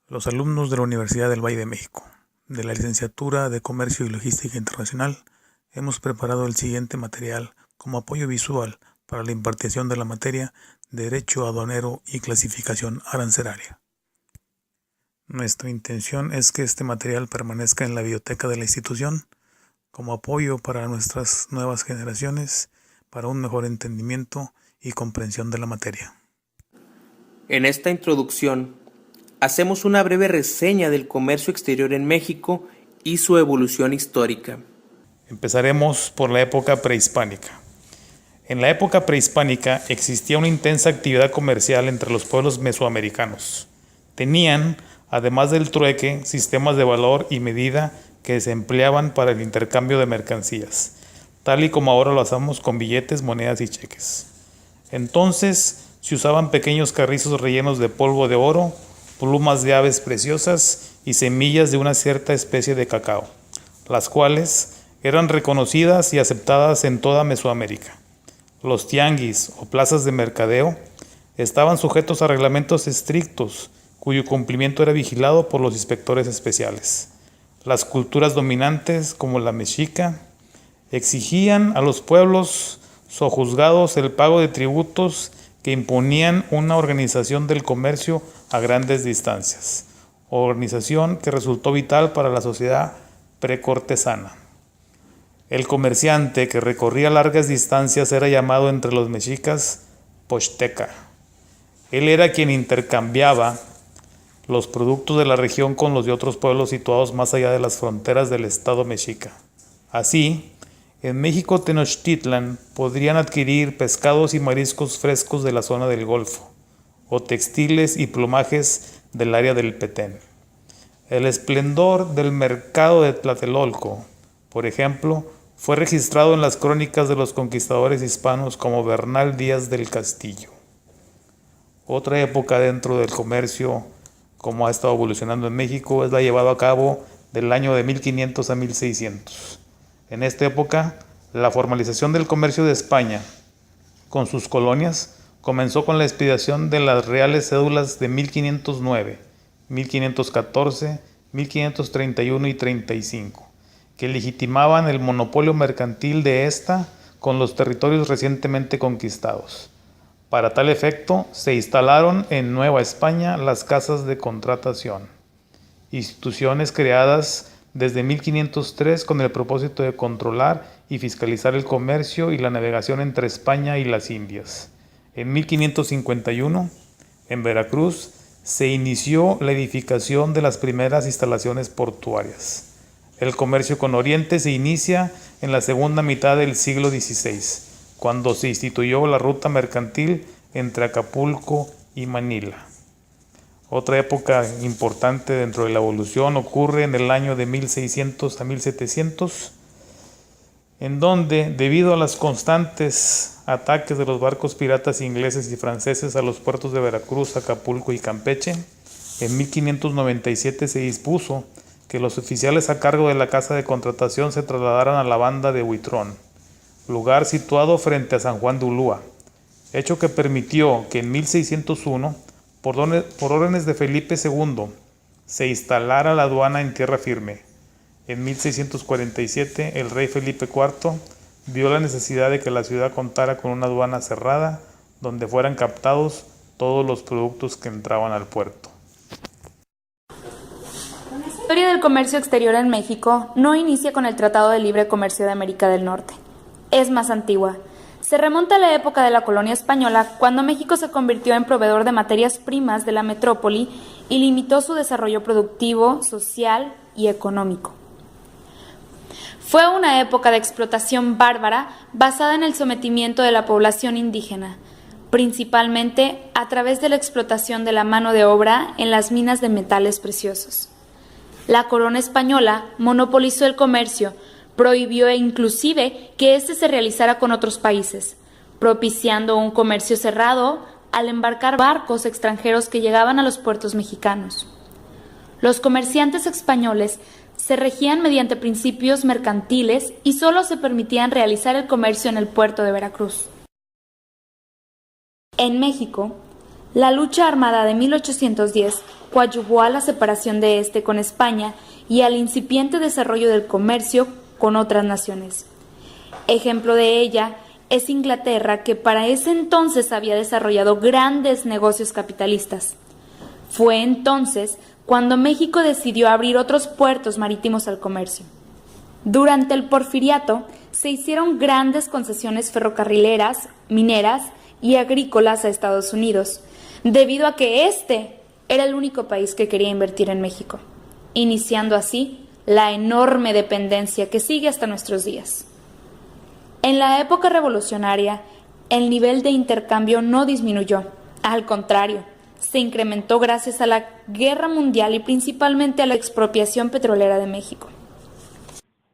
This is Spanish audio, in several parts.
Los alumnos de la Universidad del Valle de México, de la Licenciatura de Comercio y Logística Internacional, hemos preparado el siguiente material como apoyo visual para la impartición de la materia Derecho Aduanero y Clasificación Arancelaria. Nuestra intención es que este material permanezca en la biblioteca de la institución como apoyo para nuestras nuevas generaciones para un mejor entendimiento y comprensión de la materia. En esta introducción, hacemos una breve reseña del comercio exterior en México y su evolución histórica. Empezaremos por la época prehispánica. En la época prehispánica existía una intensa actividad comercial entre los pueblos mesoamericanos. Tenían, además del trueque, sistemas de valor y medida que se empleaban para el intercambio de mercancías, tal y como ahora lo hacemos con billetes, monedas y cheques. Entonces se usaban pequeños carrizos rellenos de polvo de oro, plumas de aves preciosas y semillas de una cierta especie de cacao, las cuales eran reconocidas y aceptadas en toda Mesoamérica. Los tianguis o plazas de mercadeo estaban sujetos a reglamentos estrictos, cuyo cumplimiento era vigilado por los inspectores especiales. Las culturas dominantes, como la mexica, exigían a los pueblos sojuzgados el pago de tributos que imponían una organización del comercio a grandes distancias, organización que resultó vital para la sociedad precortesana. El comerciante que recorría largas distancias era llamado entre los mexicas poxteca. Él era quien intercambiaba los productos de la región con los de otros pueblos situados más allá de las fronteras del estado mexica. Así, en México Tenochtitlan podrían adquirir pescados y mariscos frescos de la zona del Golfo, o textiles y plumajes del área del Petén. El esplendor del mercado de Tlatelolco, por ejemplo, fue registrado en las crónicas de los conquistadores hispanos como Bernal Díaz del Castillo. Otra época dentro del comercio, como ha estado evolucionando en México, es la llevada a cabo del año de 1500 a 1600. En esta época, la formalización del comercio de España con sus colonias comenzó con la expedición de las reales cédulas de 1509, 1514, 1531 y 35, que legitimaban el monopolio mercantil de esta con los territorios recientemente conquistados. Para tal efecto, se instalaron en Nueva España las casas de contratación, instituciones creadas desde 1503 con el propósito de controlar y fiscalizar el comercio y la navegación entre España y las Indias. En 1551, en Veracruz, se inició la edificación de las primeras instalaciones portuarias. El comercio con Oriente se inicia en la segunda mitad del siglo XVI, cuando se instituyó la ruta mercantil entre Acapulco y Manila. Otra época importante dentro de la evolución ocurre en el año de 1600 a 1700, en donde, debido a los constantes ataques de los barcos piratas ingleses y franceses a los puertos de Veracruz, Acapulco y Campeche, en 1597 se dispuso que los oficiales a cargo de la casa de contratación se trasladaran a la banda de Huitrón, lugar situado frente a San Juan de Ulúa, hecho que permitió que en 1601, por órdenes de Felipe II, se instalara la aduana en tierra firme. En 1647, el rey Felipe IV vio la necesidad de que la ciudad contara con una aduana cerrada, donde fueran captados todos los productos que entraban al puerto. La historia del comercio exterior en México no inicia con el Tratado de Libre Comercio de América del Norte. Es más antigua. Se remonta a la época de la colonia española, cuando México se convirtió en proveedor de materias primas de la metrópoli y limitó su desarrollo productivo, social y económico. Fue una época de explotación bárbara basada en el sometimiento de la población indígena, principalmente a través de la explotación de la mano de obra en las minas de metales preciosos. La corona española monopolizó el comercio, prohibió inclusive que éste se realizara con otros países, propiciando un comercio cerrado al embarcar barcos extranjeros que llegaban a los puertos mexicanos. Los comerciantes españoles se regían mediante principios mercantiles y solo se permitían realizar el comercio en el puerto de Veracruz. En México, La lucha armada de 1810 coadyuvó a la separación de este con España y al incipiente desarrollo del comercio con otras naciones. Ejemplo de ella es Inglaterra, que para ese entonces había desarrollado grandes negocios capitalistas. Fue entonces cuando México decidió abrir otros puertos marítimos al comercio. Durante el Porfiriato se hicieron grandes concesiones ferrocarrileras, mineras y agrícolas a Estados Unidos, debido a que este era el único país que quería invertir en México, iniciando así la enorme dependencia que sigue hasta nuestros días. En la época revolucionaria, el nivel de intercambio no disminuyó, al contrario, se incrementó gracias a la Guerra Mundial y principalmente a la expropiación petrolera de México.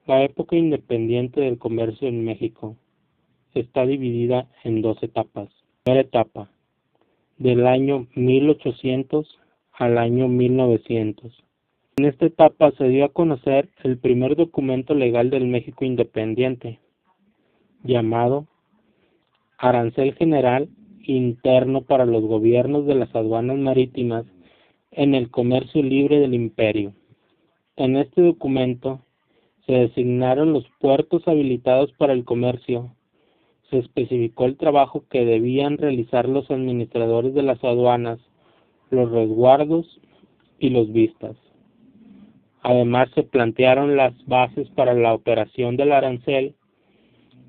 La época independiente del comercio en México está dividida en dos etapas. Primera etapa, del año 1800 al año 1900. En esta etapa se dio a conocer el primer documento legal del México independiente, llamado Arancel General Interno para los Gobiernos de las Aduanas Marítimas en el Comercio Libre del Imperio. En este documento se designaron los puertos habilitados para el comercio. Se especificó el trabajo que debían realizar los administradores de las aduanas, los resguardos y los vistas. Además, se plantearon las bases para la operación del arancel,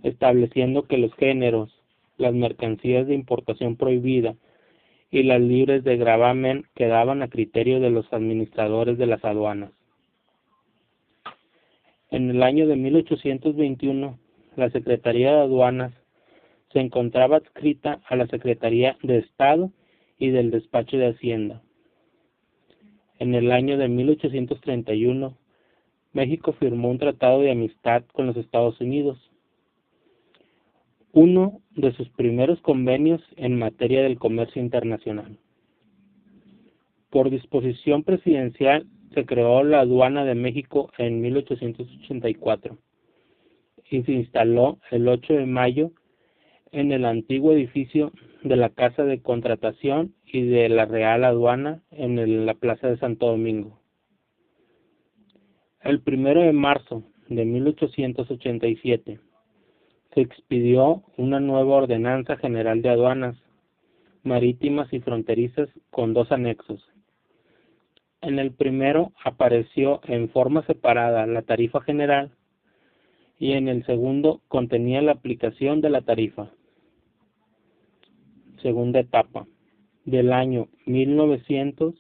estableciendo que los géneros, las mercancías de importación prohibida y las libres de gravamen quedaban a criterio de los administradores de las aduanas. En el año de 1821, la Secretaría de Aduanas se encontraba adscrita a la Secretaría de Estado y del Despacho de Hacienda. En el año de 1831, México firmó un tratado de amistad con los Estados Unidos, uno de sus primeros convenios en materia del comercio internacional. Por disposición presidencial se creó la Aduana de México en 1884 y se instaló el 8 de mayo en el antiguo edificio de la Casa de Contratación y de la Real Aduana en la Plaza de Santo Domingo. El 1 de marzo de 1887 se expidió una nueva Ordenanza General de Aduanas Marítimas y Fronterizas con dos anexos. En el primero apareció en forma separada la tarifa general y en el segundo contenía la aplicación de la tarifa. Segunda etapa, del año 1900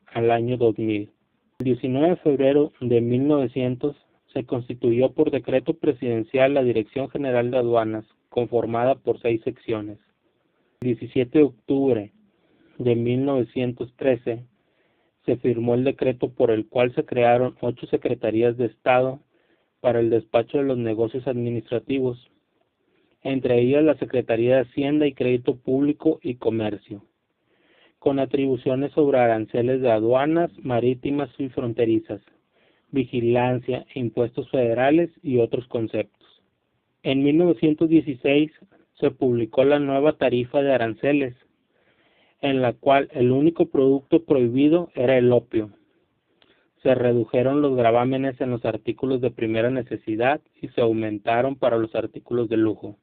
al año 2000. El 19 de febrero de 1900 se constituyó por decreto presidencial la Dirección General de Aduanas, conformada por 6 secciones. El 17 de octubre de 1913 se firmó el decreto por el cual se crearon 8 secretarías de Estado para el despacho de los negocios administrativos, entre ellas la Secretaría de Hacienda y Crédito Público y Comercio, con atribuciones sobre aranceles de aduanas marítimas y fronterizas, vigilancia, impuestos federales y otros conceptos. En 1916 se publicó la nueva tarifa de aranceles, en la cual el único producto prohibido era el opio. Se redujeron los gravámenes en los artículos de primera necesidad y se aumentaron para los artículos de lujo.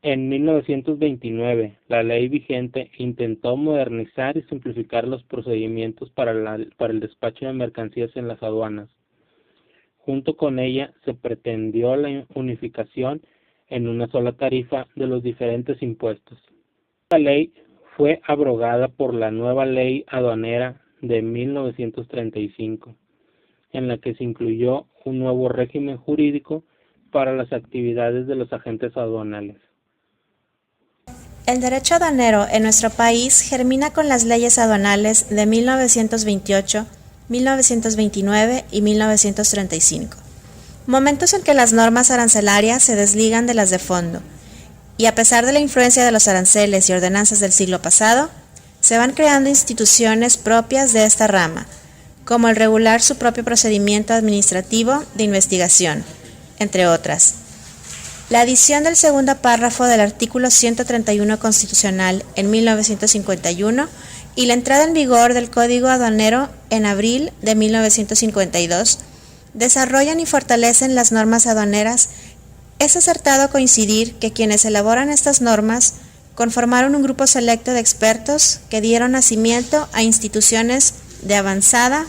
En 1929, la ley vigente intentó modernizar y simplificar los procedimientos para el despacho de mercancías en las aduanas. Junto con ella, se pretendió la unificación en una sola tarifa de los diferentes impuestos. La ley fue abrogada por la nueva Ley Aduanera de 1935, en la que se incluyó un nuevo régimen jurídico para las actividades de los agentes aduanales. El derecho aduanero en nuestro país germina con las leyes aduanales de 1928, 1929 y 1935, momentos en que las normas arancelarias se desligan de las de fondo, y a pesar de la influencia de los aranceles y ordenanzas del siglo pasado, se van creando instituciones propias de esta rama, como el regular su propio procedimiento administrativo de investigación, entre otras. La adición del segundo párrafo del artículo 131 constitucional en 1951 y la entrada en vigor del Código Aduanero en abril de 1952 desarrollan y fortalecen las normas aduaneras. Es acertado coincidir que quienes elaboran estas normas conformaron un grupo selecto de expertos que dieron nacimiento a instituciones de avanzada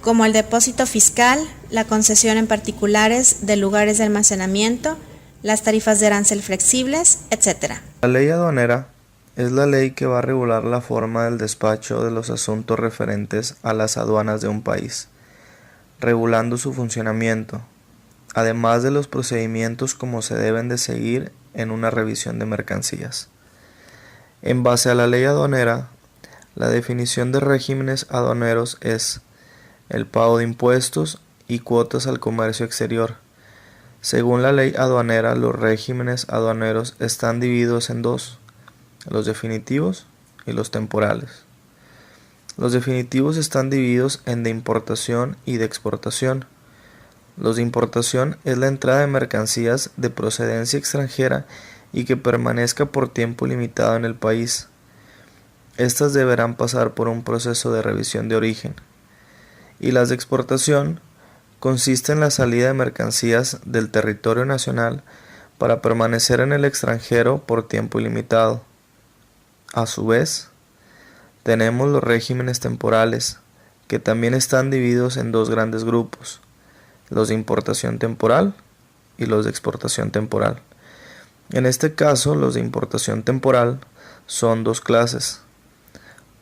como el depósito fiscal, la concesión en particulares de lugares de almacenamiento, las tarifas de arancel flexibles, etc. La ley aduanera es la ley que va a regular la forma del despacho de los asuntos referentes a las aduanas de un país, regulando su funcionamiento, además de los procedimientos como se deben de seguir en una revisión de mercancías. En base a la ley aduanera, la definición de regímenes aduaneros es el pago de impuestos y cuotas al comercio exterior. Según la ley aduanera, los regímenes aduaneros están divididos en dos: los definitivos y los temporales. Los definitivos están divididos en de importación y de exportación. Los de importación es la entrada de mercancías de procedencia extranjera y que permanezca por tiempo limitado en el país. Estas deberán pasar por un proceso de revisión de origen. Y las de exportación consiste en la salida de mercancías del territorio nacional para permanecer en el extranjero por tiempo ilimitado. A su vez, tenemos los regímenes temporales, que también están divididos en dos grandes grupos: los de importación temporal y los de exportación temporal. En este caso, los de importación temporal son dos clases: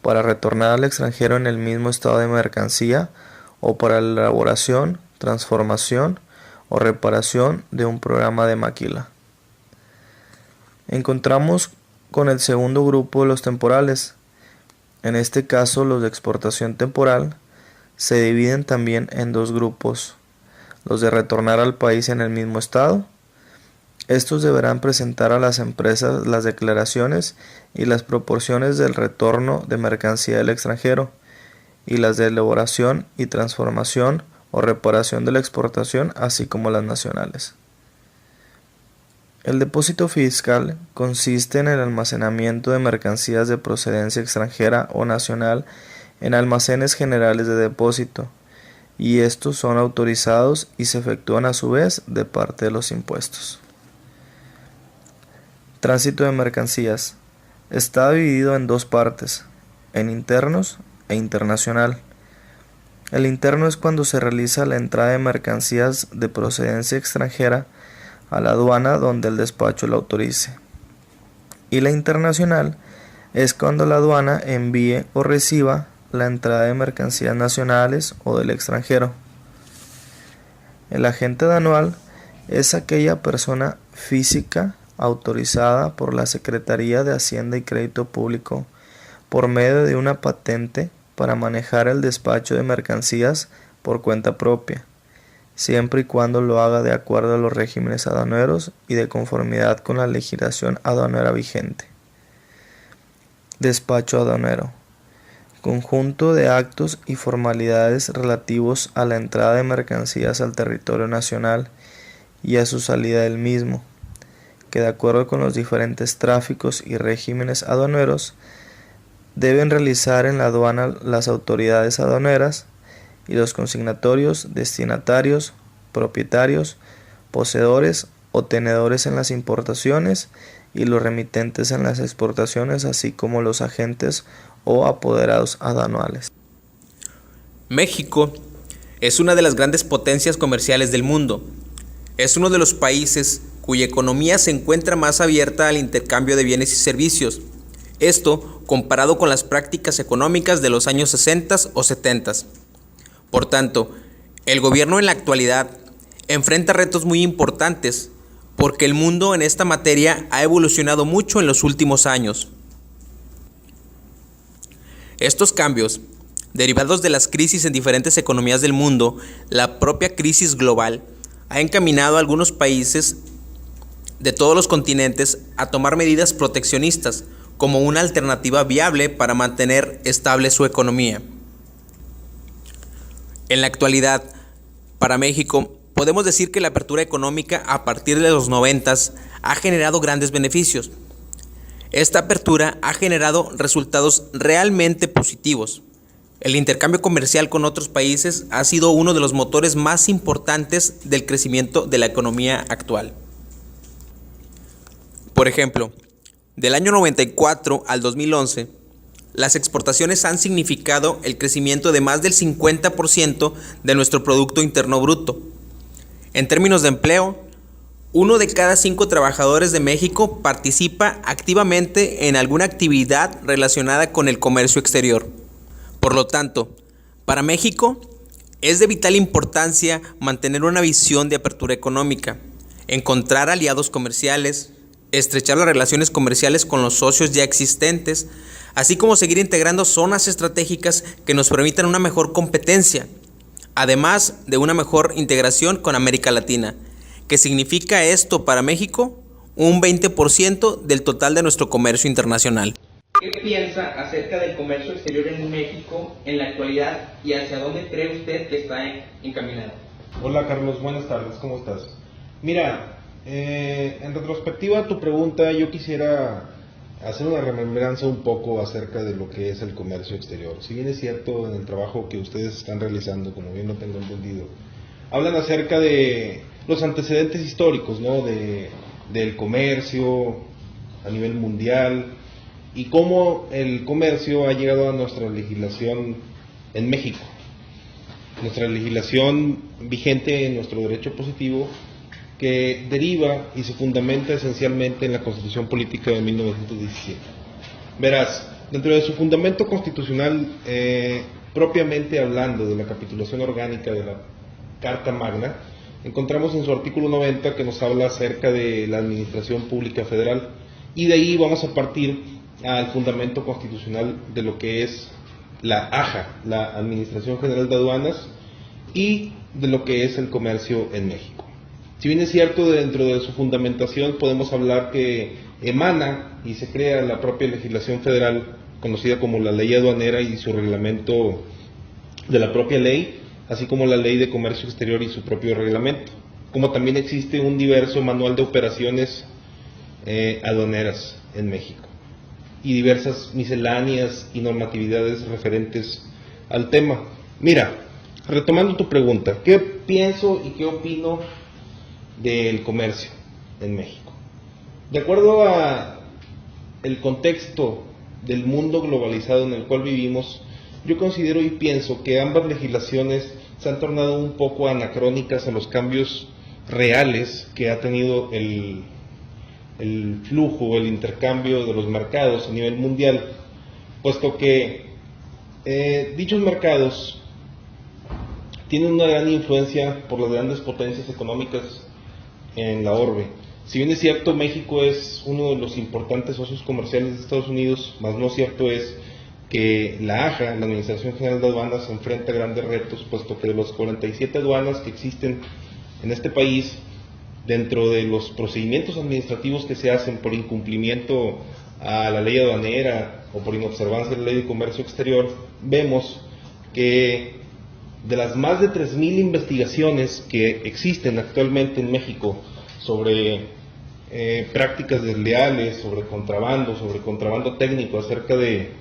para retornar al extranjero en el mismo estado de mercancía o para la elaboración, transformación o reparación de un programa de maquila. Encontramos con el segundo grupo de los temporales. En este caso, los de exportación temporal se dividen también en dos grupos: los de retornar al país en el mismo estado. Estos deberán presentar a las empresas las declaraciones y las proporciones del retorno de mercancía del extranjero, y las de elaboración y transformación o reparación de la exportación, así como las nacionales. El depósito fiscal consiste en el almacenamiento de mercancías de procedencia extranjera o nacional en almacenes generales de depósito, y estos son autorizados y se efectúan a su vez de parte de los impuestos. Tránsito de mercancías. Está dividido en dos partes: en internos e internacional. El interno es cuando se realiza la entrada de mercancías de procedencia extranjera a la aduana donde el despacho lo autorice. Y la internacional es cuando la aduana envíe o reciba la entrada de mercancías nacionales o del extranjero. El agente aduanal es aquella persona física autorizada por la Secretaría de Hacienda y Crédito Público por medio de una patente para manejar el despacho de mercancías por cuenta propia, siempre y cuando lo haga de acuerdo a los regímenes aduaneros y de conformidad con la legislación aduanera vigente. Despacho aduanero: conjunto de actos y formalidades relativos a la entrada de mercancías al territorio nacional y a su salida del mismo, que de acuerdo con los diferentes tráficos y regímenes aduaneros deben realizar en la aduana las autoridades aduaneras y los consignatorios, destinatarios, propietarios, poseedores o tenedores en las importaciones y los remitentes en las exportaciones, así como los agentes o apoderados aduanales. México es una de las grandes potencias comerciales del mundo. Es uno de los países cuya economía se encuentra más abierta al intercambio de bienes y servicios. Esto comparado con las prácticas económicas de los años 60 o 70. Por tanto, el gobierno en la actualidad enfrenta retos muy importantes porque el mundo en esta materia ha evolucionado mucho en los últimos años. Estos cambios, derivados de las crisis en diferentes economías del mundo, la propia crisis global, ha encaminado a algunos países de todos los continentes a tomar medidas proteccionistas como una alternativa viable para mantener estable su economía. En la actualidad, para México, podemos decir que la apertura económica a partir de los 90 ha generado grandes beneficios. Esta apertura ha generado resultados realmente positivos. El intercambio comercial con otros países ha sido uno de los motores más importantes del crecimiento de la economía actual. Por ejemplo, del año 94 al 2011, las exportaciones han significado el crecimiento de más del 50% de nuestro Producto Interno Bruto. En términos de empleo, 1 de cada 5 trabajadores de México participa activamente en alguna actividad relacionada con el comercio exterior. Por lo tanto, para México es de vital importancia mantener una visión de apertura económica, encontrar aliados comerciales, estrechar las relaciones comerciales con los socios ya existentes, así como seguir integrando zonas estratégicas que nos permitan una mejor competencia, además de una mejor integración con América Latina. ¿Qué significa esto para México? Un 20% del total de nuestro comercio internacional. ¿Qué piensa acerca del comercio exterior en México en la actualidad y hacia dónde cree usted que está encaminado? Hola Carlos, buenas tardes, ¿cómo estás? Mira, en retrospectiva a tu pregunta, yo quisiera hacer una remembranza un poco acerca de lo que es el comercio exterior. Si bien es cierto en el trabajo que ustedes están realizando, como bien lo tengo entendido, hablan acerca de los antecedentes históricos, ¿no? Del comercio a nivel mundial y cómo el comercio ha llegado a nuestra legislación en México. Nuestra legislación vigente en nuestro derecho positivo, que deriva y se fundamenta esencialmente en la Constitución Política de 1917. Verás, dentro de su fundamento constitucional, propiamente hablando de la capitulación orgánica de la Carta Magna, encontramos en su artículo 90 que nos habla acerca de la Administración Pública Federal, y de ahí vamos a partir al fundamento constitucional de lo que es la AJA, la Administración General de Aduanas, y de lo que es el comercio en México. Si bien es cierto, dentro de su fundamentación podemos hablar que emana y se crea la propia legislación federal, conocida como la Ley Aduanera y su reglamento de la propia ley, así como la Ley de Comercio Exterior y su propio reglamento, como también existe un diverso manual de operaciones aduaneras en México, y diversas misceláneas y normatividades referentes al tema. Mira, retomando tu pregunta, ¿qué pienso y qué opino del comercio en México? De acuerdo a el contexto del mundo globalizado en el cual vivimos, yo considero y pienso que ambas legislaciones se han tornado un poco anacrónicas a los cambios reales que ha tenido el flujo, el intercambio de los mercados a nivel mundial, puesto que dichos mercados tienen una gran influencia por las grandes potencias económicas en la orbe. Si bien es cierto, México es uno de los importantes socios comerciales de Estados Unidos, más no cierto es que la AJA, la Administración General de Aduanas, se enfrenta a grandes retos, puesto que de los 47 aduanas que existen en este país, dentro de los procedimientos administrativos que se hacen por incumplimiento a la ley aduanera o por inobservancia de la ley de comercio exterior, vemos que de las más de 3,000 investigaciones que existen actualmente en México sobre prácticas desleales, sobre contrabando técnico, acerca de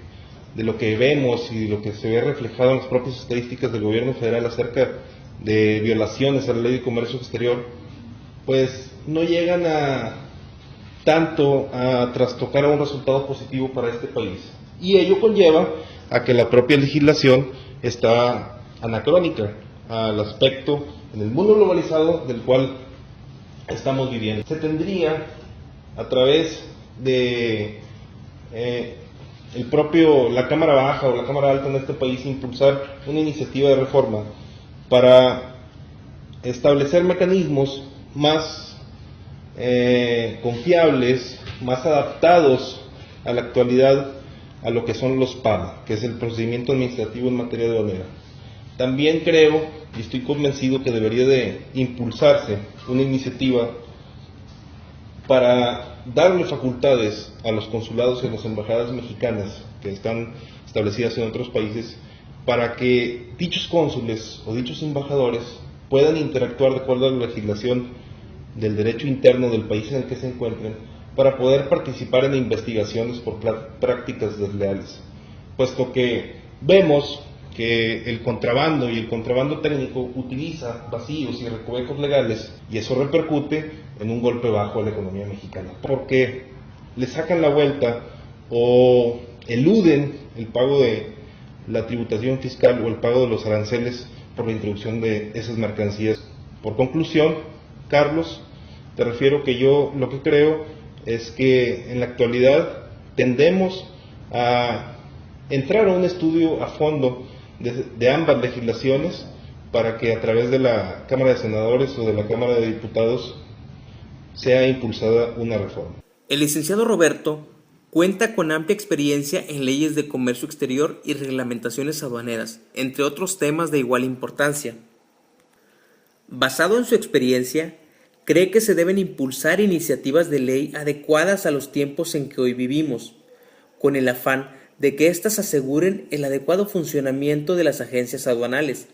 lo que vemos y lo que se ve reflejado en las propias estadísticas del gobierno federal acerca de violaciones a la ley de comercio exterior, pues no llegan tanto a trastocar a un resultado positivo para este país. Y ello conlleva a que la propia legislación está anacrónica al aspecto en el mundo globalizado del cual estamos viviendo. Se tendría, a través de la Cámara Baja o la Cámara Alta en este país, impulsar una iniciativa de reforma para establecer mecanismos más confiables, más adaptados a la actualidad, a lo que son los PAM, que es el procedimiento administrativo en materia aduanera. También creo y estoy convencido que debería de impulsarse una iniciativa para darle facultades a los consulados y a las embajadas mexicanas que están establecidas en otros países, para que dichos cónsules o dichos embajadores puedan interactuar de acuerdo a la legislación del derecho interno del país en el que se encuentren para poder participar en investigaciones por prácticas desleales, puesto que vemos que el contrabando y el contrabando técnico utiliza vacíos y recovecos legales, y eso repercute en un golpe bajo a la economía mexicana, porque le sacan la vuelta o eluden el pago de la tributación fiscal o el pago de los aranceles por la introducción de esas mercancías. Por conclusión, Carlos, te refiero que yo lo que creo es que en la actualidad tendemos a entrar a un estudio a fondo de ambas legislaciones para que a través de la Cámara de Senadores o de la Cámara de Diputados sea impulsada una reforma. El licenciado Roberto cuenta con amplia experiencia en leyes de comercio exterior y reglamentaciones aduaneras, entre otros temas de igual importancia. Basado en su experiencia, cree que se deben impulsar iniciativas de ley adecuadas a los tiempos en que hoy vivimos, con el afán de que éstas aseguren el adecuado funcionamiento de las agencias aduanales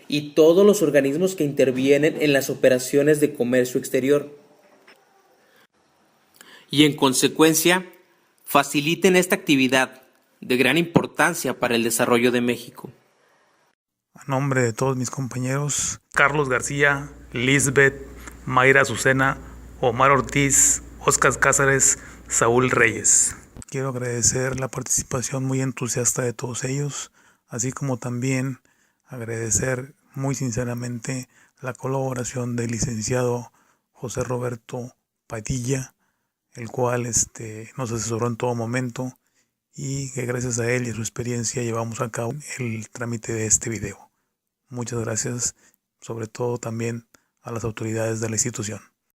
y todos los organismos que intervienen en las operaciones de comercio exterior, y en consecuencia faciliten esta actividad de gran importancia para el desarrollo de México. A nombre de todos mis compañeros, Carlos García, Lisbeth, Mayra Azucena, Omar Ortiz, Óscar Cázares, Saúl Reyes. Quiero agradecer la participación muy entusiasta de todos ellos, así como también agradecer muy sinceramente la colaboración del licenciado José Roberto Padilla, el cual nos asesoró en todo momento y que gracias a él y a su experiencia llevamos a cabo el trámite de este video. Muchas gracias, sobre todo también a las autoridades de la institución.